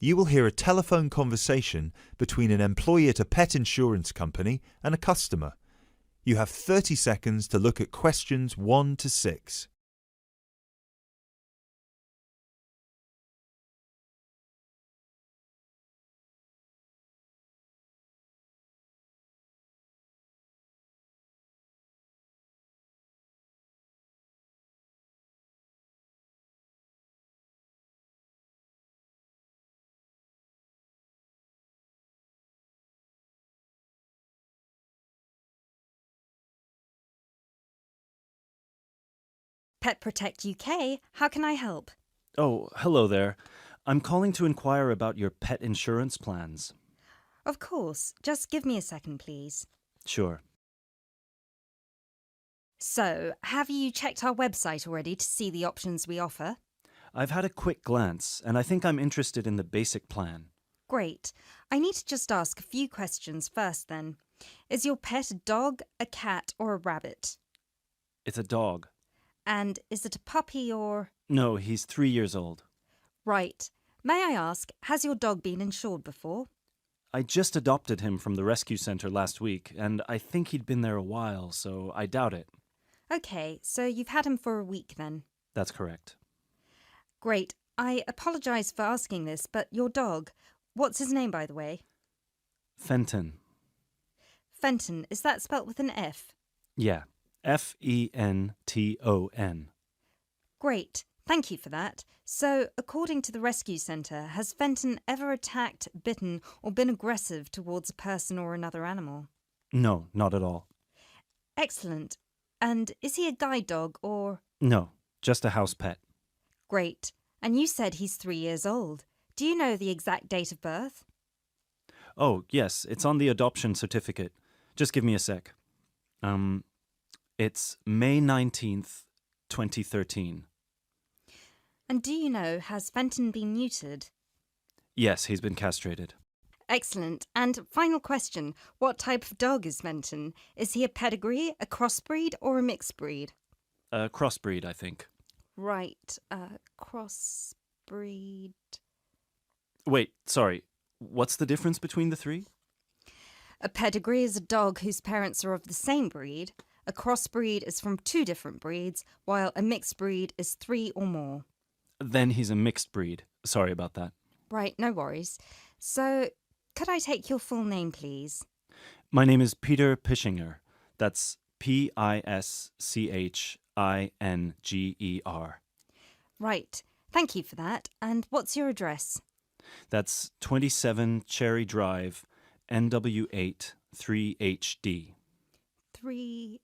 You will hear a telephone conversation between an employee at a pet insurance company and a customer. You have 30 seconds to look at questions 1 to 6. Pet Protect UK, how can I help? Oh, hello there. I'm calling to inquire about your pet insurance plans. Of course, just give me a second, please. Sure. So, have you checked our website already to see the options we offer? I've had a quick glance, and I think I'm interested in the basic plan. Great. I need to just ask a few questions first then. Is your pet a dog, a cat, or a rabbit? It's a dog. And is it a puppy or... No, he's 3 years old. Right. May I ask, has your dog been insured before? I just adopted him from the rescue center last week, and I think he'd been there a while, so I doubt it. Okay, so you've had him for a week then. That's correct. Great. I apologise for asking this, but your dog, what's his name by the way? Fenton. Fenton, is that spelt with an F? Yeah. Fenton. Great. Thank you for that. So, according to the rescue centre, has Fenton ever attacked, bitten, or been aggressive towards a person or another animal? No, not at all. Excellent. And is he a guide dog or... No, just a house pet. Great. And you said he's 3 years old. Do you know the exact date of birth? Oh, yes, it's on the adoption certificate. Just give me a sec. It's May 19th, 2013. And do you know, has Fenton been neutered? Yes, he's been castrated. Excellent. And final question, what type of dog is Fenton? Is he a pedigree, a crossbreed, or a mixed breed? A crossbreed, I think. Right, crossbreed... Wait, sorry. What's the difference between the three? A pedigree is a dog whose parents are of the same breed. A crossbreed is from 2 different breeds, while a mixed breed is 3 or more. Then he's a mixed breed. Sorry about that. Right, no worries. So, could I take your full name, please? My name is Peter Pischinger. That's Pischinger. Right, thank you for that. And what's your address? That's 27 Cherry Drive, NW8 3HD. 3HD.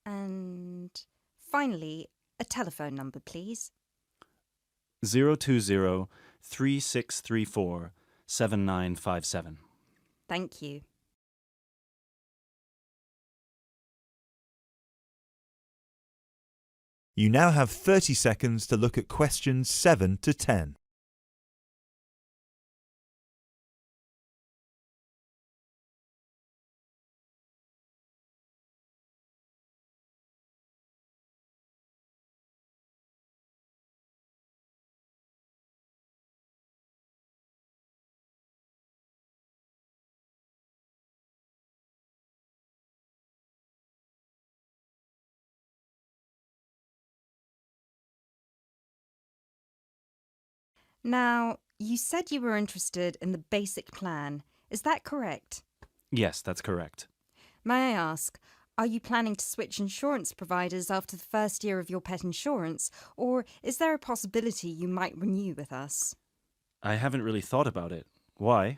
And finally, a telephone number, please. 020-3634-7957. Thank you. You now have 30 seconds to look at questions 7 to 10. Now, you said you were interested in the basic plan. Is that correct? Yes, that's correct. May I ask, are you planning to switch insurance providers after the first year of your pet insurance, or is there a possibility you might renew with us? I haven't really thought about it. Why?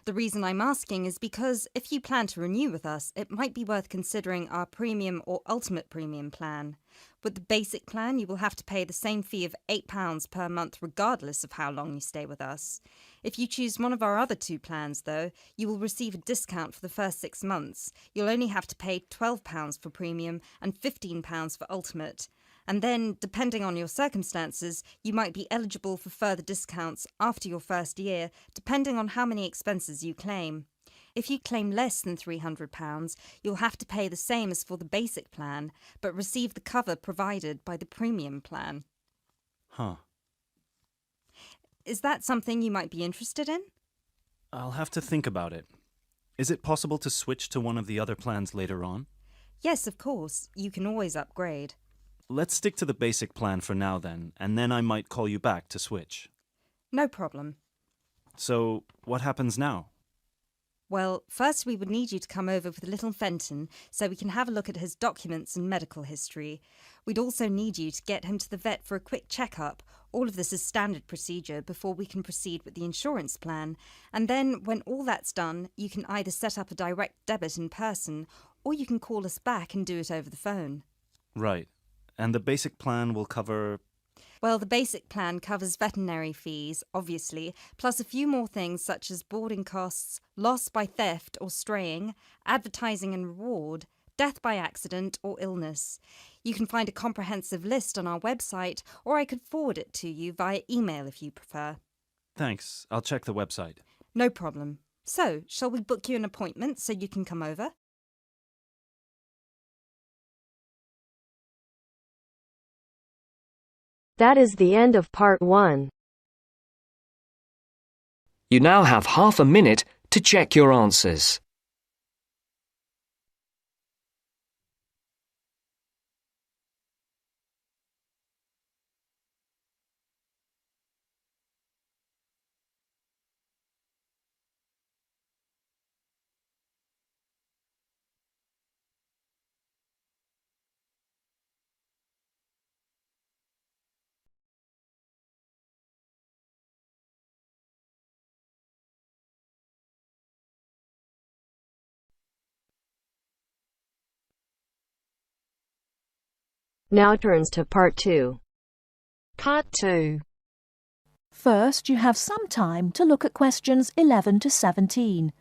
The reason I'm asking is because if you plan to renew with us, it might be worth considering our premium or ultimate premium plan. With the basic plan, you will have to pay the same fee of £8 per month regardless of how long you stay with us. If you choose one of our other 2 plans, though, you will receive a discount for the first 6 months. You'll only have to pay £12 for premium and £15 for ultimate. And then, depending on your circumstances, you might be eligible for further discounts after your first year, depending on how many expenses you claim. If you claim less than £300, you'll have to pay the same as for the basic plan, but receive the cover provided by the premium plan. Huh. Is that something you might be interested in? I'll have to think about it. Is it possible to switch to one of the other plans later on? Yes, of course. You can always upgrade. Let's stick to the basic plan for now then, and then I might call you back to switch. No problem. So, what happens now? Well, first we would need you to come over with little Fenton so we can have a look at his documents and medical history. We'd also need you to get him to the vet for a quick checkup. All of this is standard procedure before we can proceed with the insurance plan. And then, when all that's done, you can either set up a direct debit in person or you can call us back and do it over the phone. Right. And the basic plan will cover... Well, the basic plan covers veterinary fees, obviously, plus a few more things such as boarding costs, loss by theft or straying, advertising and reward, death by accident or illness. You can find a comprehensive list on our website, or I could forward it to you via email if you prefer. Thanks. I'll check the website. No problem. So, shall we book you an appointment so you can come over? That is the end of part 1. You now have half a minute to check your answers. Now turns to part 2. Part 2. First, you have some time to look at questions 11 to 17.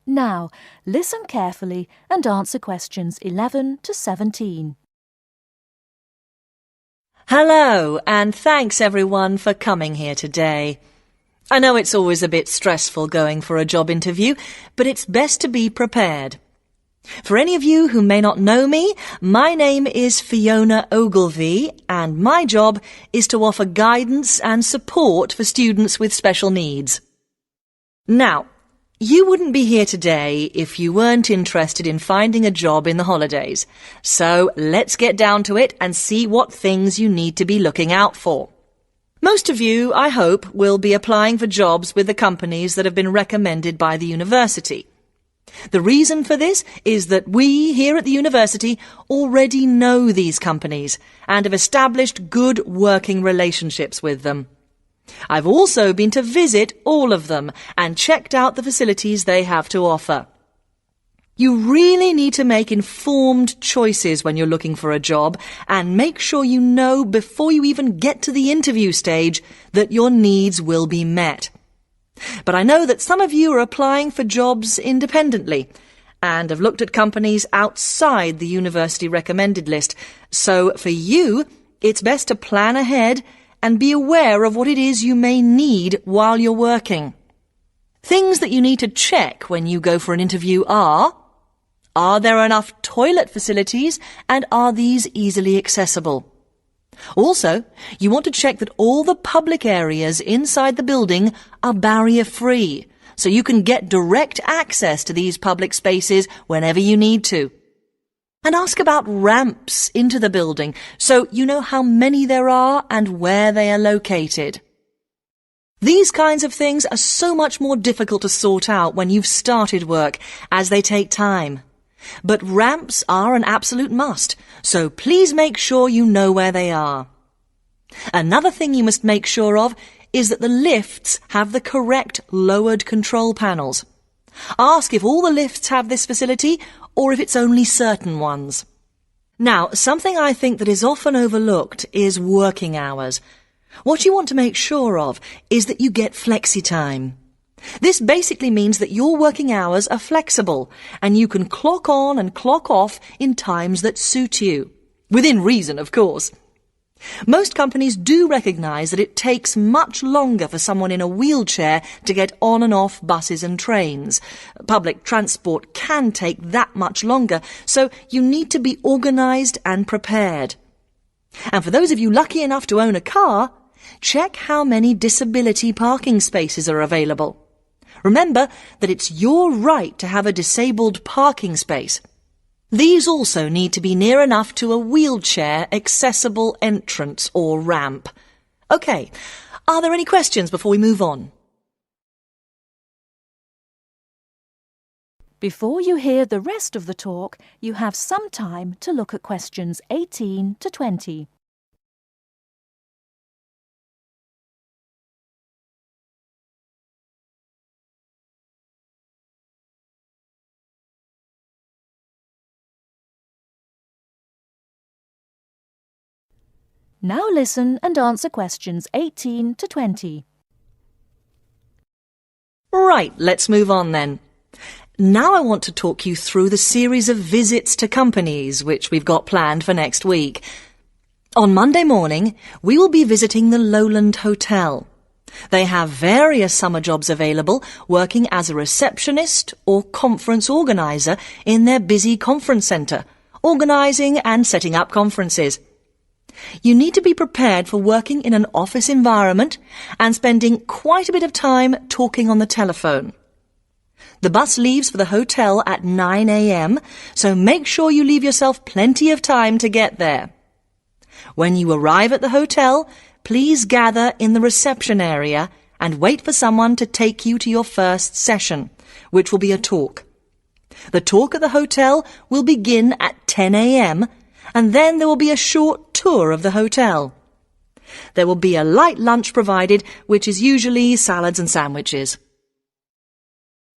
Now, listen carefully and answer questions 11 to 17. Hello, and thanks everyone for coming here today. I know it's always a bit stressful going for a job interview, but it's best to be prepared. For any of you who may not know me, my name is Fiona Ogilvie, and my job is to offer guidance and support for students with special needs. Now, you wouldn't be here today if you weren't interested in finding a job in the holidays. So let's get down to it and see what things you need to be looking out for. Most of you, I hope, will be applying for jobs with the companies that have been recommended by the university. The reason for this is that we here at the university already know these companies and have established good working relationships with them. I've also been to visit all of them and checked out the facilities they have to offer. You really need to make informed choices when you're looking for a job and make sure you know before you even get to the interview stage that your needs will be met. But I know that some of you are applying for jobs independently and have looked at companies outside the university recommended list. So for you, it's best to plan ahead and be aware of what it is you may need while you're working. Things that you need to check when you go for an interview are there enough toilet facilities and are these easily accessible? Also, you want to check that all the public areas inside the building are barrier-free, so you can get direct access to these public spaces whenever you need to. And ask about ramps into the building, so you know how many there are and where they are located. These kinds of things are so much more difficult to sort out when you've started work, as they take time. But ramps are an absolute must, so please make sure you know where they are. Another thing you must make sure of is that the lifts have the correct lowered control panels. Ask if all the lifts have this facility or if it's only certain ones. Now, something I think that is often overlooked is working hours. What you want to make sure of is that you get flexi time. This basically means that your working hours are flexible and you can clock on and clock off in times that suit you. Within reason, of course. Most companies do recognise that it takes much longer for someone in a wheelchair to get on and off buses and trains. Public transport can take that much longer, so you need to be organised and prepared. And for those of you lucky enough to own a car, check how many disability parking spaces are available. Remember that it's your right to have a disabled parking space. These also need to be near enough to a wheelchair accessible entrance or ramp. OK, are there any questions before we move on? Before you hear the rest of the talk, you have some time to look at questions 18 to 20. Now listen and answer questions 18 to 20. Right, let's move on then. Now I want to talk you through the series of visits to companies which we've got planned for next week. On Monday morning, we will be visiting the Lowland Hotel. They have various summer jobs available, working as a receptionist or conference organiser in their busy conference centre, organising and setting up conferences. You need to be prepared for working in an office environment and spending quite a bit of time talking on the telephone. The bus leaves for the hotel at 9 a.m, so make sure you leave yourself plenty of time to get there. When you arrive at the hotel, please gather in the reception area and wait for someone to take you to your first session, which will be a talk. The talk at the hotel will begin at 10 a.m, and then there will be a short tour of the hotel. There will be a light lunch provided, which is usually salads and sandwiches.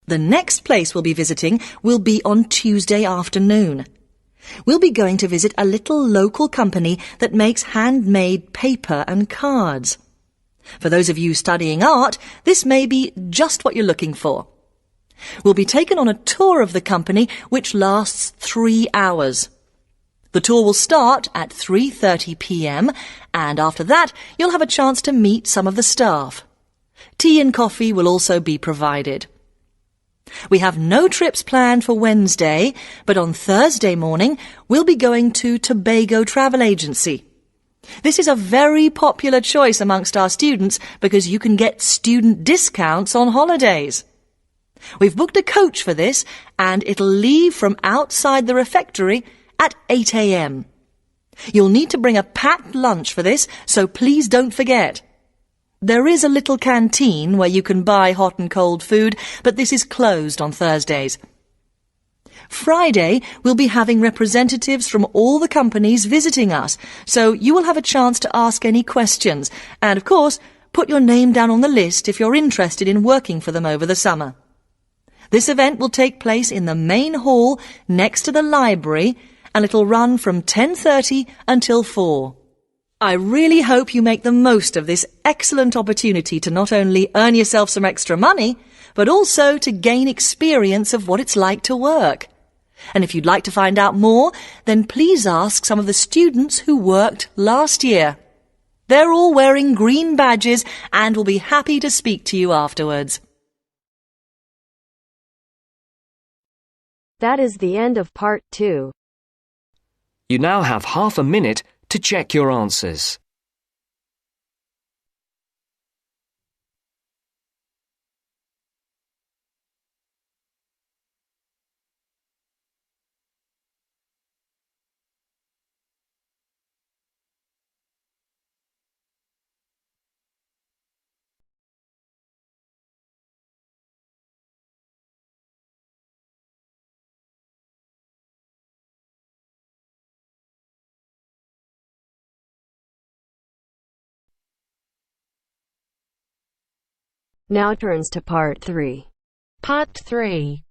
The next place we'll be visiting will be on Tuesday afternoon. We'll be going to visit a little local company that makes handmade paper and cards. For those of you studying art, this may be just what you're looking for. We'll be taken on a tour of the company which lasts 3 hours. The tour will start at 3:30 p.m, and after that you'll have a chance to meet some of the staff. Tea and coffee will also be provided. We have no trips planned for Wednesday, but on Thursday morning we'll be going to Tobago Travel Agency. This is a very popular choice amongst our students because you can get student discounts on holidays. We've booked a coach for this, and it'll leave from outside the refectory at 8 a.m. You'll need to bring a packed lunch for this, so please don't forget. There is a little canteen where you can buy hot and cold food, but this is closed on Thursdays. Friday, we'll be having representatives from all the companies visiting us, so you will have a chance to ask any questions, and of course, put your name down on the list if you're interested in working for them over the summer. This event will take place in the main hall next to the library, and it'll run from 10:30 until 4. I really hope you make the most of this excellent opportunity to not only earn yourself some extra money, but also to gain experience of what it's like to work. And if you'd like to find out more, then please ask some of the students who worked last year. They're all wearing green badges and will be happy to speak to you afterwards. That is the end of part 2. You now have half a minute to check your answers. Now turns to part 3. Part 3.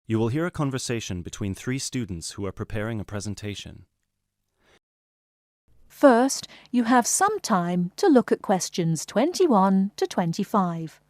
You will hear a conversation between 3 students who are preparing a presentation. First, you have some time to look at questions 21 to 25.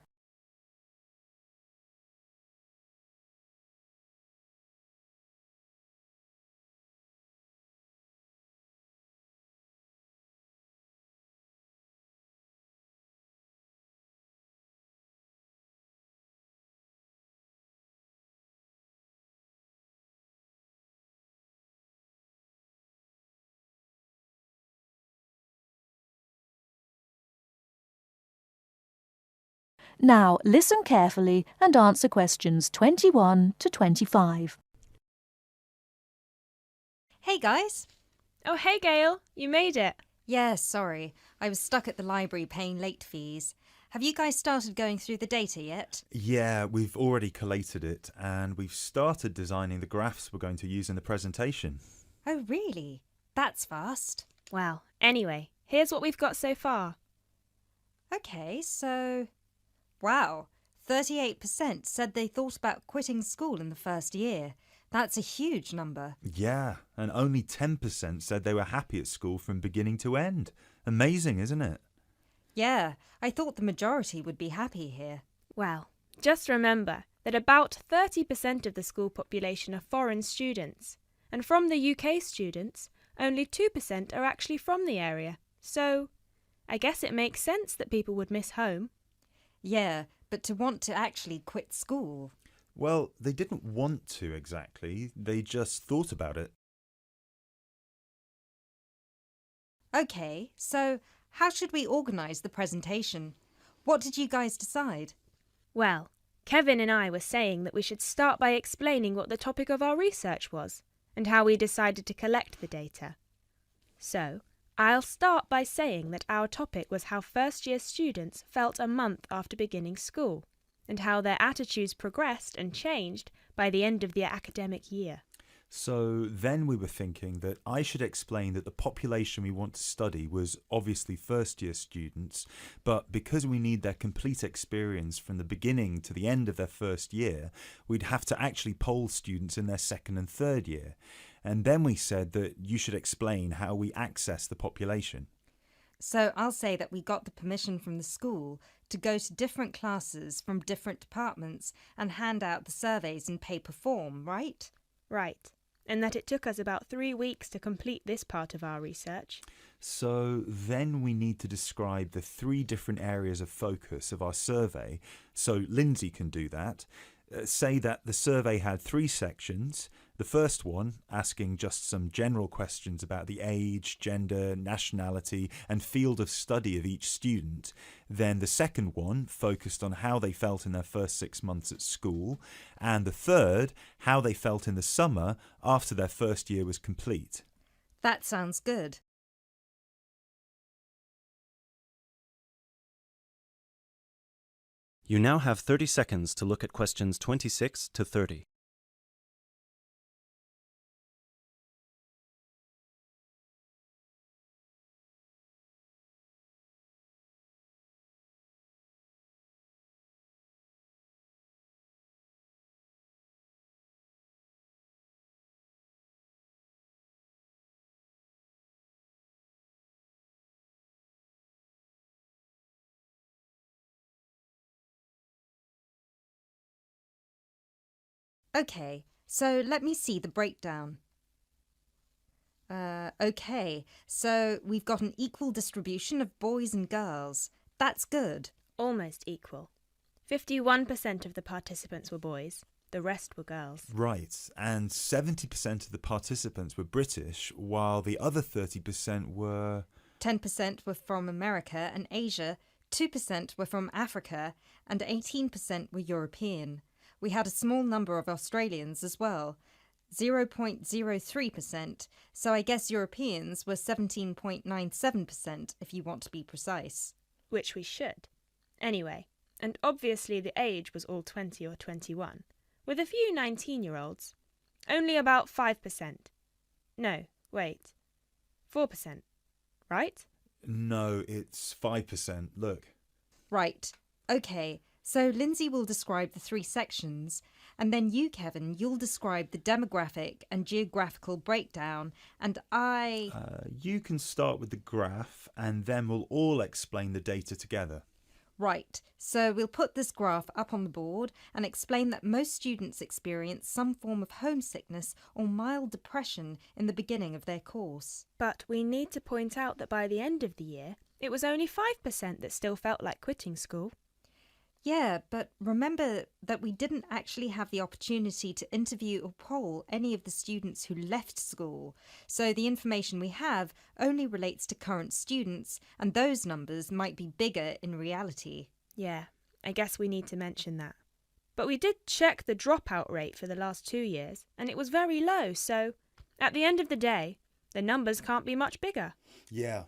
Now listen carefully and answer questions 21 to 25. Hey guys! Oh, hey Gail, you made it. Yeah, sorry. I was stuck at the library paying late fees. Have you guys started going through the data yet? Yeah, we've already collated it and we've started designing the graphs we're going to use in the presentation. Oh, really? That's fast. Well, anyway, here's what we've got so far. Okay, so... Wow, 38% said they thought about quitting school in the first year. That's a huge number. Yeah, and only 10% said they were happy at school from beginning to end. Amazing, isn't it? Yeah, I thought the majority would be happy here. Well, just remember that about 30% of the school population are foreign students, and from the UK students, only 2% are actually from the area. So, I guess it makes sense that people would miss home. Yeah, but to want to actually quit school... Well, they didn't want to exactly, they just thought about it. Okay, so how should we organise the presentation? What did you guys decide? Well, Kevin and I were saying that we should start by explaining what the topic of our research was, and how we decided to collect the data. So, I'll start by saying that our topic was how first-year students felt a month after beginning school, and how their attitudes progressed and changed by the end of the academic year. So then we were thinking that I should explain that the population we want to study was obviously first-year students, but because we need their complete experience from the beginning to the end of their first year, we'd have to actually poll students in their second and third year. And then we said that you should explain how we access the population. So I'll say that we got the permission from the school to go to different classes from different departments and hand out the surveys in paper form, right? Right, and that it took us about 3 weeks to complete this part of our research. So then we need to describe the 3 different areas of focus of our survey, so Lindsay can do that. Say that the survey had 3 sections. The first one, asking just some general questions about the age, gender, nationality and field of study of each student. Then the second one focused on how they felt in their first 6 months at school. And the third, how they felt in the summer after their first year was complete. That sounds good. You now have 30 seconds to look at questions 26 to 30. Okay, so let me see the breakdown. Okay, so we've got an equal distribution of boys and girls. That's good. Almost equal. 51% of the participants were boys, the rest were girls. Right, and 70% of the participants were British, while the other 30% were... 10% were from America and Asia, 2% were from Africa, and 18% were European. We had a small number of Australians as well, 0.03%, so I guess Europeans were 17.97% if you want to be precise. Which we should. Anyway, and obviously the age was all 20 or 21, with a few 19-year-olds. Only about 5%. No, wait. 4%. Right? No, it's 5%, look. Right, okay, so Lindsay will describe the 3 sections, And then you, Kevin, you'll describe the demographic and geographical breakdown, and You can start with the graph, and then we'll all explain the data together. Right, so we'll put this graph up on the board and explain that most students experience some form of homesickness or mild depression in the beginning of their course. But we need to point out that by the end of the year, it was only 5% that still felt like quitting school. Yeah, but remember that we didn't actually have the opportunity to interview or poll any of the students who left school. So the information we have only relates to current students, and those numbers might be bigger in reality. Yeah, I guess we need to mention that. But we did check the dropout rate for the last 2 years, and it was very low, so at the end of the day, the numbers can't be much bigger. Yeah.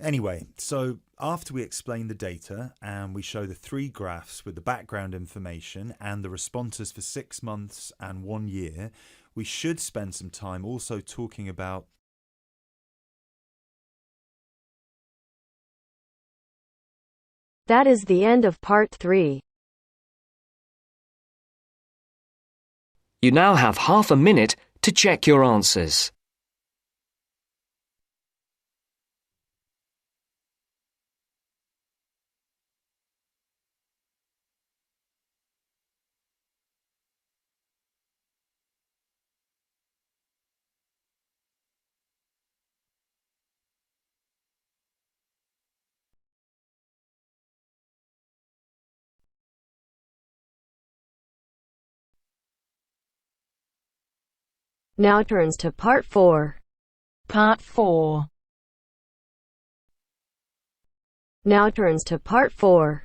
Anyway, so after we explain the data and we show the 3 graphs with the background information and the responses for 6 months and 1 year, we should spend some time also talking about That is the end of part 3. You now have half a minute to check your answers. Now turns to part 4. Part 4. Now turns to part 4.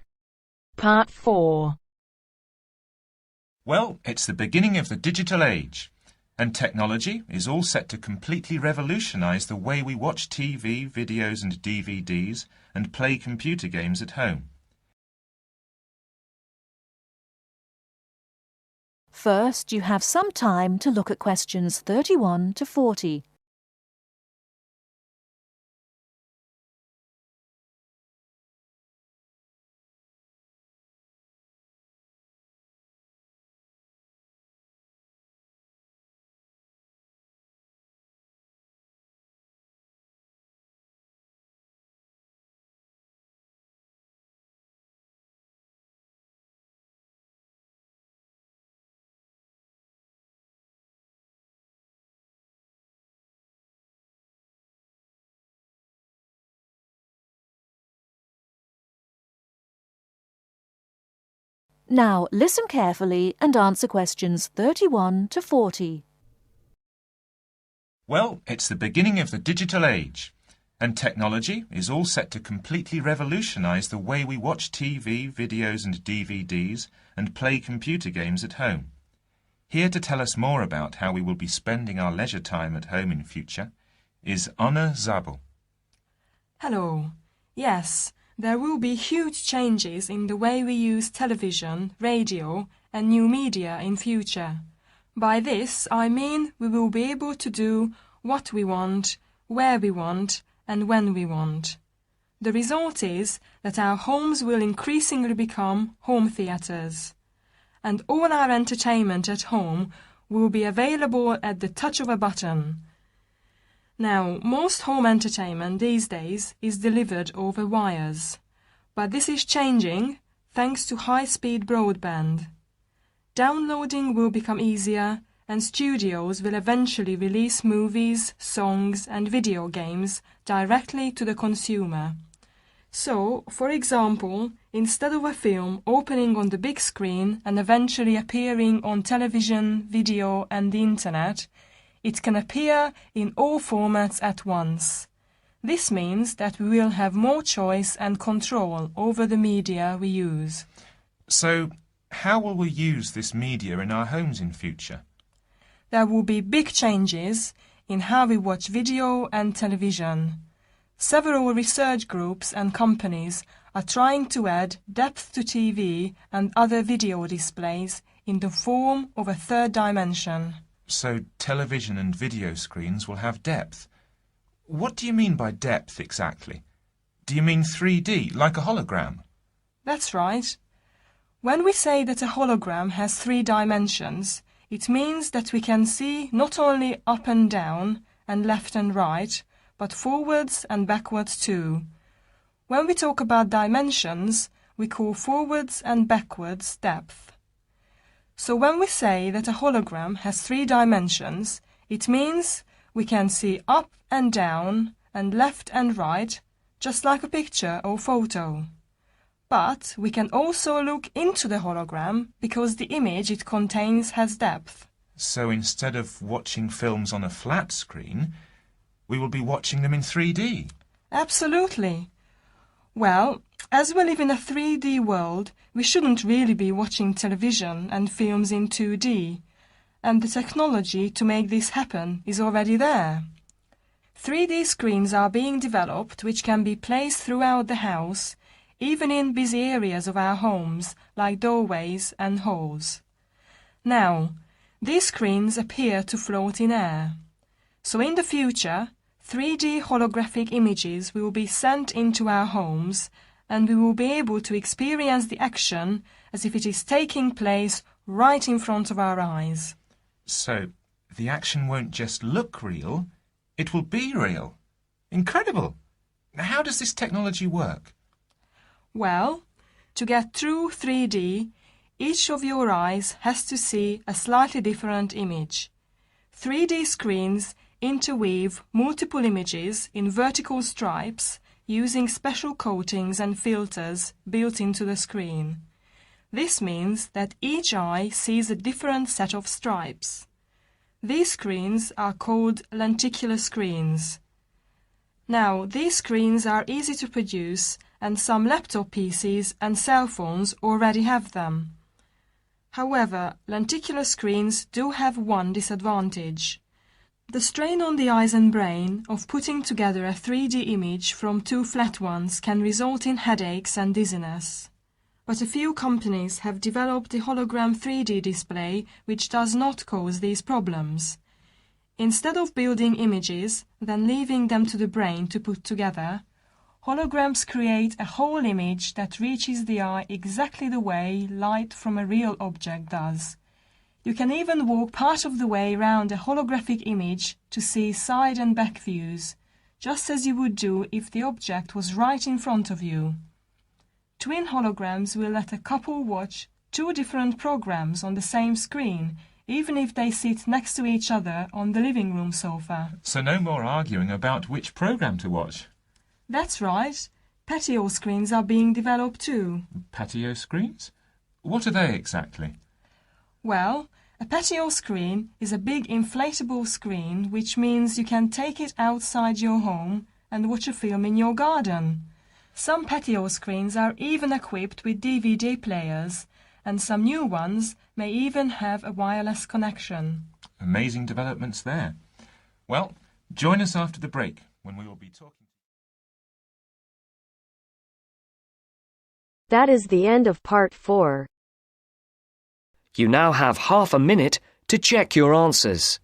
Part 4. Well, it's the beginning of the digital age, and technology is all set to completely revolutionise the way we watch TV, videos and DVDs and play computer games at home. First, you have some time to look at questions 31 to 40. Now listen carefully and answer questions 31 to 40. Well, it's the beginning of the digital age, and technology is all set to completely revolutionise the way we watch TV, videos and DVDs and play computer games at home. Here to tell us more about how we will be spending our leisure time at home in future is Anna Zabel. Hello. Yes, there will be huge changes in the way we use television, radio and new media in future. By this, I mean we will be able to do what we want, where we want and when we want. The result is that our homes will increasingly become home theatres, and all our entertainment at home will be available at the touch of a button. Now, most home entertainment these days is delivered over wires, but this is changing thanks to high-speed broadband. Downloading will become easier, and studios will eventually release movies, songs and video games directly to the consumer. So, for example, instead of a film opening on the big screen and eventually appearing on television, video and the internet, it can appear in all formats at once. This means that we will have more choice and control over the media we use. So, how will we use this media in our homes in future? There will be big changes in how we watch video and television. Several research groups and companies are trying to add depth to TV and other video displays in the form of a third dimension. So television and video screens will have depth. What do you mean by depth exactly? Do you mean 3D, like a hologram? That's right. When we say that a hologram has 3 dimensions, it means that we can see not only up and down and left and right, but forwards and backwards too. When we talk about dimensions, we call forwards and backwards depth. So when we say that a hologram has 3 dimensions, it means we can see up and down and left and right, just like a picture or photo. But we can also look into the hologram because the image it contains has depth. So instead of watching films on a flat screen, we will be watching them in 3D. Absolutely. Well, as we live in a 3D world, we shouldn't really be watching television and films in 2D, and the technology to make this happen is already there. 3D screens are being developed which can be placed throughout the house, even in busy areas of our homes, like doorways and halls. Now, these screens appear to float in air. So in the future, 3D holographic images will be sent into our homes, and we will be able to experience the action as if it is taking place right in front of our eyes. So the action won't just look real, it will be real. Incredible! How does this technology work? Well, to get through 3D, each of your eyes has to see a slightly different image. 3D screens interweave multiple images in vertical stripes using special coatings and filters built into the screen. This means that each eye sees a different set of stripes. These screens are called lenticular screens. Now, these screens are easy to produce, and some laptop PCs and cell phones already have them. However, lenticular screens do have one disadvantage. The strain on the eyes and brain of putting together a 3D image from 2 flat ones can result in headaches and dizziness. But a few companies have developed a hologram 3D display which does not cause these problems. Instead of building images, then leaving them to the brain to put together, holograms create a whole image that reaches the eye exactly the way light from a real object does. You can even walk part of the way around a holographic image to see side and back views, just as you would do if the object was right in front of you. Twin holograms will let a couple watch 2 different programs on the same screen, even if they sit next to each other on the living room sofa. So no more arguing about which program to watch. That's right. Patio screens are being developed too. Patio screens? What are they exactly? Well, a patio screen is a big inflatable screen, which means you can take it outside your home and watch a film in your garden. Some patio screens are even equipped with DVD players, and some new ones may even have a wireless connection. Amazing developments there. Well, join us after the break when we will be talking. That is the end of part 4. You now have half a minute to check your answers.